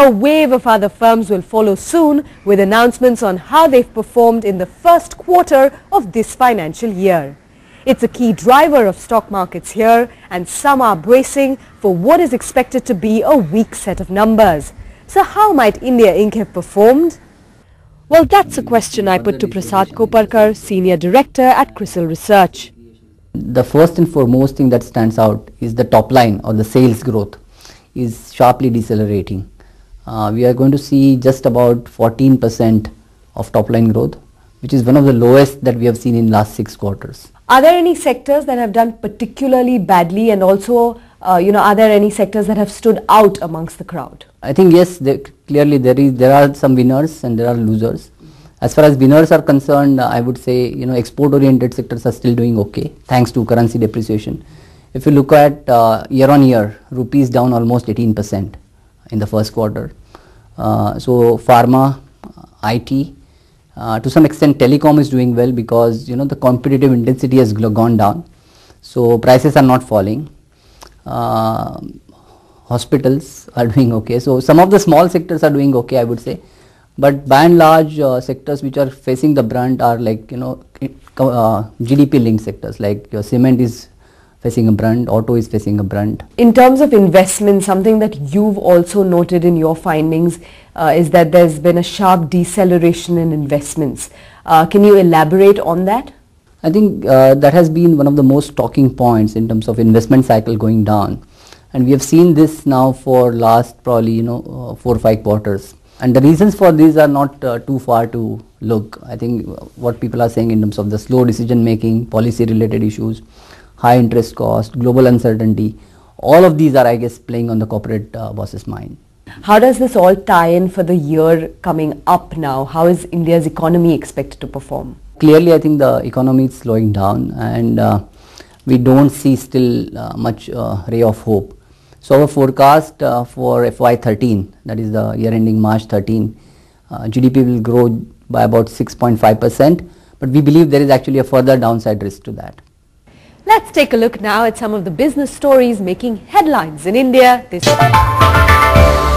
A wave of other firms will follow soon with announcements on how they've performed in the first quarter of this financial year. It's a key driver of stock markets here, and some are bracing for what is expected to be a weak set of numbers. So how might India Inc. have performed? Well, that's a question I put to Prasad Koparkar, Senior Director at CRISIL Research. The first and foremost thing that stands out is the top line, or the sales growth is sharply decelerating. We are going to see just about 14% of top line growth, which is one of the lowest that we have seen in last 6 quarters. Are there any sectors that have done particularly badly, and also are there any sectors that have stood out amongst the crowd? I think yes, clearly there are some winners and there are losers. As far as winners are concerned, I would say export oriented sectors are still doing okay thanks to currency depreciation. If you look at year on year, rupees down almost 18% in the first quarter. So pharma, IT, to some extent telecom is doing well because the competitive intensity has gone down, so prices are not falling. Hospitals are doing okay, so some of the small sectors are doing okay, I would say, but by and large sectors which are facing the brunt are like GDP linked sectors, like your cement is facing a brunt, auto is facing a brunt. In terms of investment, something that you've also noted in your findings is that there's been a sharp deceleration in investments. Can you elaborate on that? I think that has been one of the most talking points in terms of investment cycle going down, and we have seen this now for last probably 4 or 5 quarters, and the reasons for these are not too far to look. I think what people are saying in terms of the slow decision making, policy related issues, high interest cost, global uncertainty, all of these are, I guess, playing on the corporate boss's mind. How does this all tie in for the year coming up now? How is India's economy expected to perform? Clearly, I think the economy is slowing down, and we don't see still much ray of hope. So our forecast for FY13, that is the year ending March 13, GDP will grow by about 6.5%, but we believe there is actually a further downside risk to that. Let's take a look now at some of the business stories making headlines in India this week.